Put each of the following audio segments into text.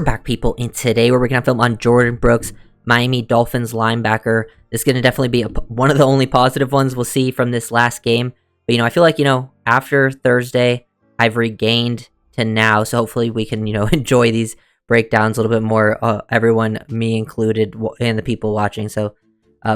back, people, and today we're working on film on Jordyn Brooks, Miami Dolphins linebacker. This is going to definitely be one of the only positive ones we'll see from this last game. But, I feel like, after Thursday, I've regained to now, so hopefully we can, enjoy these breakdowns a little bit more, everyone, me included, and the people watching. So,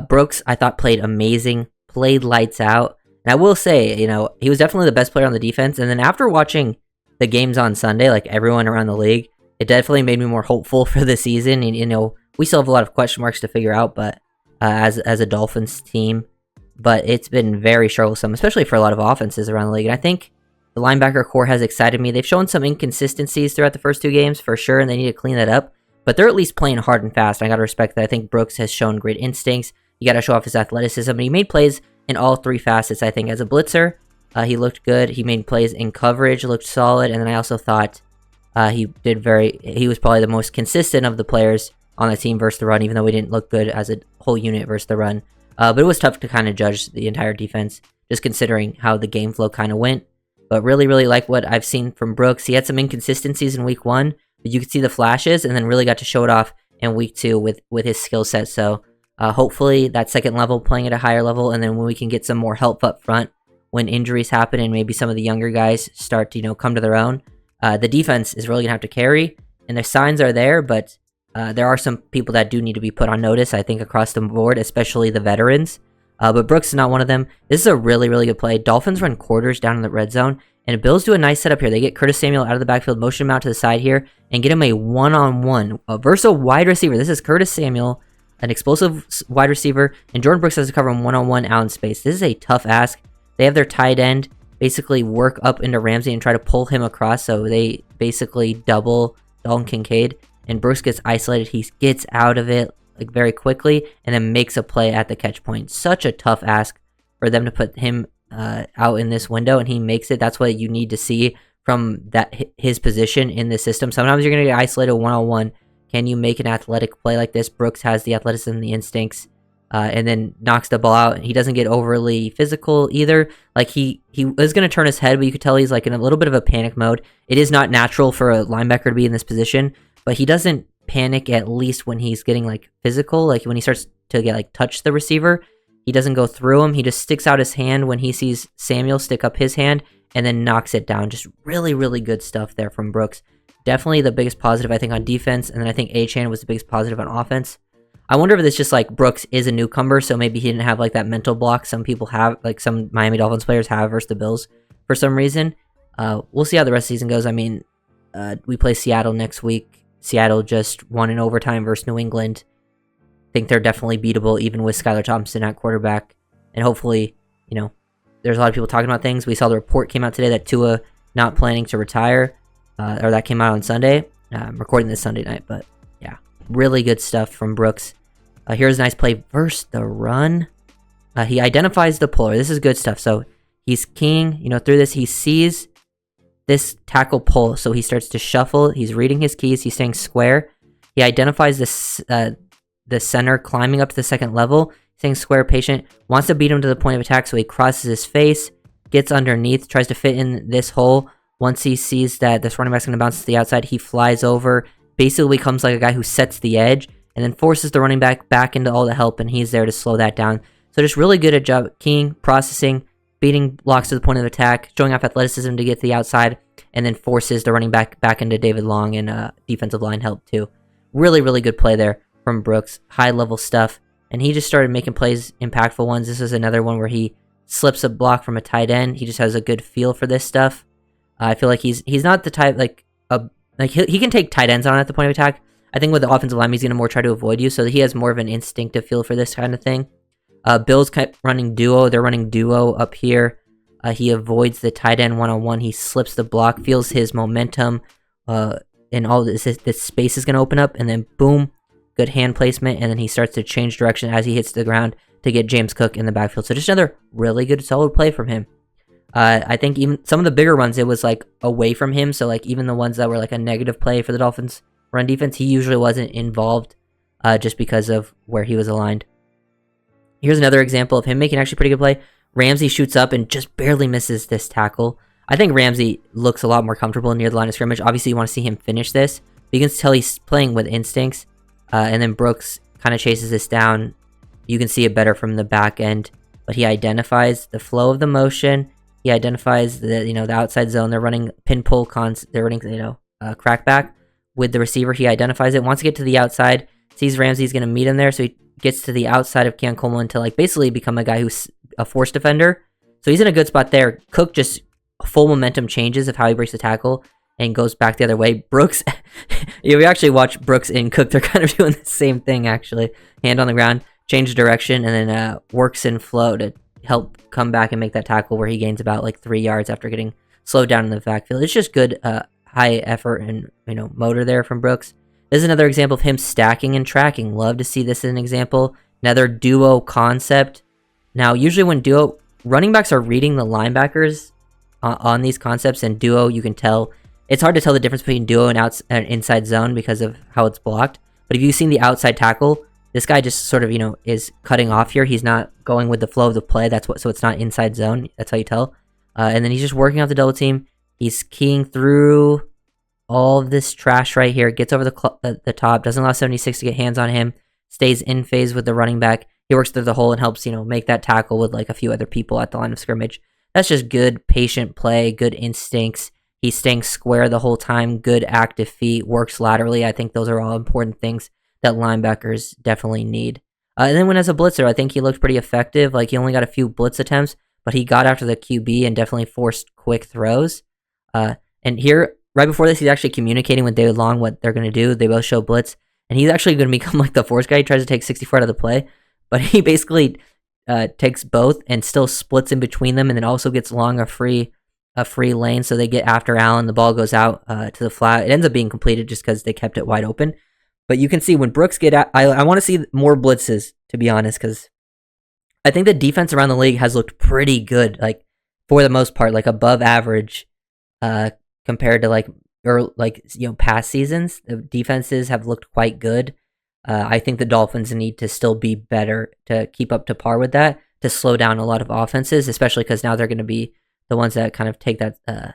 Brooks, I thought, played amazing, played lights out. And I will say, he was definitely the best player on the defense. And then after watching the games on Sunday, like everyone around the league, it definitely made me more hopeful for the season. And, we still have a lot of question marks to figure out, but as a Dolphins team, but it's been very troublesome, especially for a lot of offenses around the league. And I think the linebacker core has excited me. They've shown some inconsistencies throughout the first two games for sure, and they need to clean that up. But they're at least playing hard and fast. I got to respect that. I think Brooks has shown great instincts. You got to show off his athleticism, and he made plays in all three facets. I think as a blitzer, he looked good. He made plays in coverage, looked solid, and then I also thought he was probably the most consistent of the players on the team versus the run, even though we didn't look good as a whole unit versus the run. But it was tough to kind of judge the entire defense, just considering how the game flow kind of went. But really, really like what I've seen from Brooks. He had some inconsistencies in week 1, but you could see the flashes, and then really got to show it off in week 2 with his skill set. So hopefully that second level, playing at a higher level, and then when we can get some more help up front when injuries happen and maybe some of the younger guys start to come to their own, the defense is really going to have to carry, and the signs are there, but there are some people that do need to be put on notice, I think, across the board, especially the veterans. But Brooks is not one of them. This is a really, really good play. Dolphins run quarters down in the red zone, and the Bills do a nice setup here. They get Curtis Samuel out of the backfield, motion him out to the side here, and get him a one-on-one versus a wide receiver. This is Curtis Samuel, an explosive wide receiver, and Jordyn Brooks has to cover him one-on-one out in space. This is a tough ask. They have their tight end basically work up into Ramsey and try to pull him across, so they basically double Dalton Kincaid, and Brooks gets isolated. He gets out of it very quickly and then makes a play at the catch point. Such a tough ask for them to put him out in this window, and he makes it. That's what you need to see from his position in the system. Sometimes you're going to get isolated one-on-one. Can you make an athletic play like this? Brooks has the athleticism and the instincts, and then knocks the ball out. He doesn't get overly physical either. Like he was going to turn his head, but you could tell he's like in a little bit of a panic mode. It is not natural for a linebacker to be in this position, but he doesn't panic, at least when he's getting physical. Like when he starts to get touch the receiver, he doesn't go through him. He just sticks out his hand when he sees Samuel stick up his hand and then knocks it down. Just really, really good stuff there from Brooks. Definitely the biggest positive, I think, on defense, and then I think Achane was the biggest positive on offense. I wonder if it's just Brooks is a newcomer, so maybe he didn't have that mental block some people have, some Miami Dolphins players have versus the Bills for some reason. We'll see how the rest of the season goes. I mean, we play Seattle next week. Seattle just won in overtime versus New England. I think they're definitely beatable, even with Skylar Thompson at quarterback. And hopefully, there's a lot of people talking about things. We saw the report came out today that Tua not planning to retire, or that came out on Sunday. I'm recording this Sunday night, but yeah, really good stuff from Brooks. Here's a nice play versus the run. He identifies the puller. This is good stuff. So he's keying, through this. He sees this tackle pull, so he starts to shuffle. He's reading his keys. He's staying square. He identifies the center climbing up to the second level, staying square, patient, wants to beat him to the point of attack, so he crosses his face, gets underneath, tries to fit in this hole. Once he sees that this running back's going to bounce to the outside, he flies over, basically becomes like a guy who sets the edge, and then forces the running back into all the help, and he's there to slow that down. So just really good at job keying, processing, beating blocks to the point of attack, showing off athleticism to get to the outside, and then forces the running back into David Long and defensive line help too. Really, really good play there from Brooks. High-level stuff. And he just started making plays, impactful ones. This is another one where he slips a block from a tight end. He just has a good feel for this stuff. I feel like he's not the type, he can take tight ends on at the point of attack. I think with the offensive line, he's going to more try to avoid you, so he has more of an instinctive feel for this kind of thing. Bills kept running duo. They're running duo up here. He avoids the tight end one-on-one. He slips the block, feels his momentum, and all this space is going to open up, and then boom, good hand placement, and then he starts to change direction as he hits the ground to get James Cook in the backfield. So just another really good, solid play from him. I think even some of the bigger runs, it was away from him, so even the ones that were a negative play for the Dolphins run defense, he usually wasn't involved just because of where he was aligned. Here's another example of him making actually pretty good play. Ramsey shoots up and just barely misses this tackle. I think Ramsey looks a lot more comfortable near the line of scrimmage. Obviously, you want to see him finish this, But you can tell he's playing with instincts. And then Brooks kind of chases this down. You can see it better from the back end. But he identifies the flow of the motion. He identifies the the outside zone. They're running pin pull they're running crackback with the receiver. He identifies it. Wants to get to the outside. Sees Ramsey's going to meet him there, so he gets to the outside of Keon Coleman to like basically become a guy who's a force defender. So he's in a good spot there. Cook just full momentum changes of how he breaks the tackle and goes back the other way. Brooks, we actually watch Brooks and Cook. They're kind of doing the same thing actually. Hand on the ground, change direction, and then works in flow to help come back and make that tackle where he gains about like 3 yards after getting slowed down in the backfield. It's just good high effort and motor there from Brooks. This is another example of him stacking and tracking. Love to see this as an example. Another duo concept. Now, usually when duo running backs are reading the linebackers on these concepts, and duo, you can tell. It's hard to tell the difference between duo and inside zone because of how it's blocked. But if you've seen the outside tackle, this guy just sort of, is cutting off here. He's not going with the flow of the play. So it's not inside zone. That's how you tell. And then he's just working out the double team. He's keying through all of this trash right here. Gets over the top. Doesn't allow 76 to get hands on him. Stays in phase with the running back. He works through the hole and helps, make that tackle with like a few other people at the line of scrimmage. That's just good patient play, good instincts. He's staying square the whole time. Good active feet. Works laterally. I think those are all important things that linebackers definitely need. And then when as a blitzer, I think he looked pretty effective. Like he only got a few blitz attempts, but he got after the QB and definitely forced quick throws. And here, right before this, he's actually communicating with David Long what they're going to do. They both show blitz, and he's actually going to become like the force guy. He tries to take 64 out of the play, but he basically takes both and still splits in between them, and then also gets Long a free lane, so they get after Allen. The ball goes out to the flat. It ends up being completed just because they kept it wide open. But you can see when Brooks get out, I want to see more blitzes, to be honest, because I think the defense around the league has looked pretty good, like for the most part, like above average compared to past seasons. The defenses have looked quite good. I think the Dolphins need to still be better to keep up to par with that, to slow down a lot of offenses, especially because now they're going to be the ones that kind of take that, are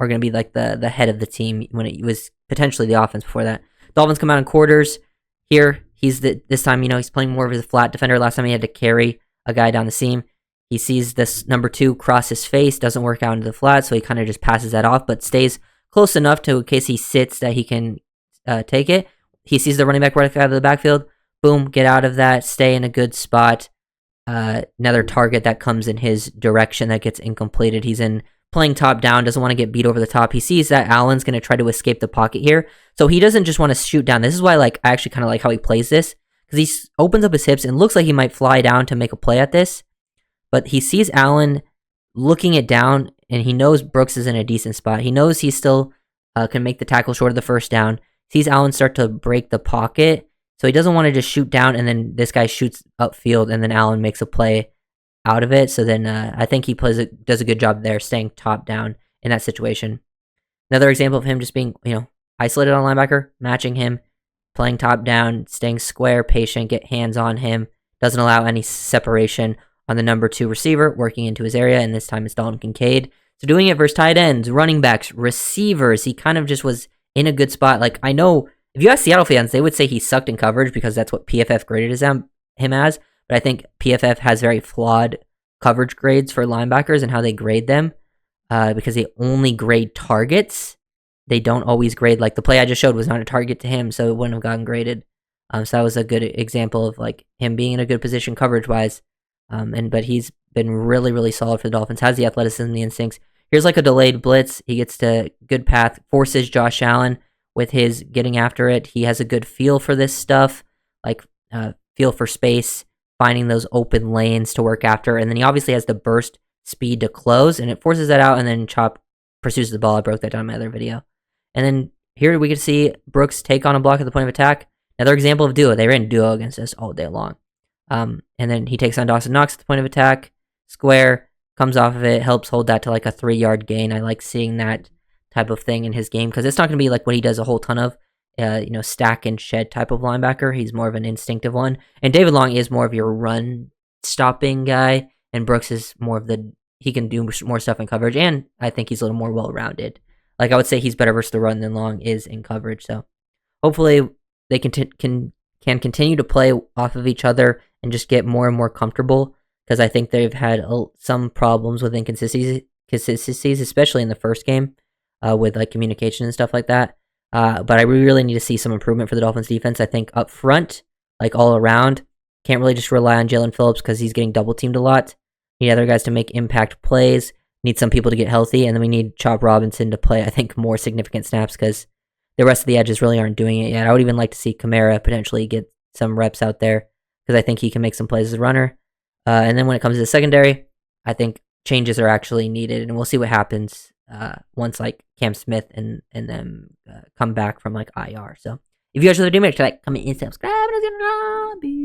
going to be like the head of the team when it was potentially the offense before that. Dolphins come out in quarters. Here, this time, he's playing more of a flat defender. Last time he had to carry a guy down the seam. He sees this number 2 cross his face, doesn't work out into the flat, so he kind of just passes that off, but stays close enough to in case he sits that he can take it. He sees the running back right out of the backfield. Boom, get out of that, stay in a good spot. Another target that comes in his direction that gets incompleted. He's playing top down, doesn't want to get beat over the top. He sees that Allen's going to try to escape the pocket here, so he doesn't just want to shoot down. This is why I actually kind of like how he plays this, because he opens up his hips and looks like he might fly down to make a play at this, but he sees Allen looking it down, and he knows Brooks is in a decent spot. He knows he still can make the tackle short of the first down. Sees Allen start to break the pocket, so he doesn't want to just shoot down, and then this guy shoots upfield, and then Allen makes a play out of it. So then I think he does a good job there, staying top down in that situation. Another example of him just being, isolated on linebacker, matching him, playing top down, staying square, patient, get hands on him, doesn't allow any separation on the number 2 receiver, working into his area, and this time it's Dalton Kincaid. So doing it versus tight ends, running backs, receivers, he kind of just was in a good spot. Like, I know, if you ask Seattle fans, they would say he sucked in coverage because that's what PFF graded him as. But I think PFF has very flawed coverage grades for linebackers and how they grade them because they only grade targets. They don't always grade, like the play I just showed was not a target to him, so it wouldn't have gotten graded. So that was a good example of like him being in a good position coverage-wise. But he's been really, really solid for the Dolphins. Has the athleticism and the instincts. Here's like a delayed blitz. He gets to good path, forces Josh Allen with his getting after it. He has a good feel for this stuff, like feel for space, finding those open lanes to work after, and then he obviously has the burst speed to close, and it forces that out, and then Chop pursues the ball. I broke that down in my other video. And then here we can see Brooks take on a block at the point of attack. Another example of duo. They ran duo against us all day long. And then he takes on Dawson Knox at the point of attack. Square, comes off of it, helps hold that to like a 3-yard gain. I like seeing that type of thing in his game because it's not going to be like what he does a whole ton of. Stack and shed type of linebacker. He's more of an instinctive one. And David Long is more of your run stopping guy. And Brooks is more of he can do more stuff in coverage. And I think he's a little more well-rounded. like I would say he's better versus the run than Long is in coverage. So hopefully they can continue to play off of each other and just get more and more comfortable, because I think they've had some problems with inconsistencies, especially in the first game with like communication and stuff like that. But I really need to see some improvement for the Dolphins defense. I think up front, like all around, can't really just rely on Jalen Phillips because he's getting double teamed a lot. Need other guys to make impact plays. Need some people to get healthy, and then we need Chop Robinson to play, I think, more significant snaps because the rest of the edges really aren't doing it yet. I would even like to see Kamara potentially get some reps out there because I think he can make some plays as a runner. And then when it comes to the secondary, I think changes are actually needed, and we'll see what happens once like Cam Smith and them come back from like IR. So if you guys are doing it, like, comment and subscribe, and it's gonna be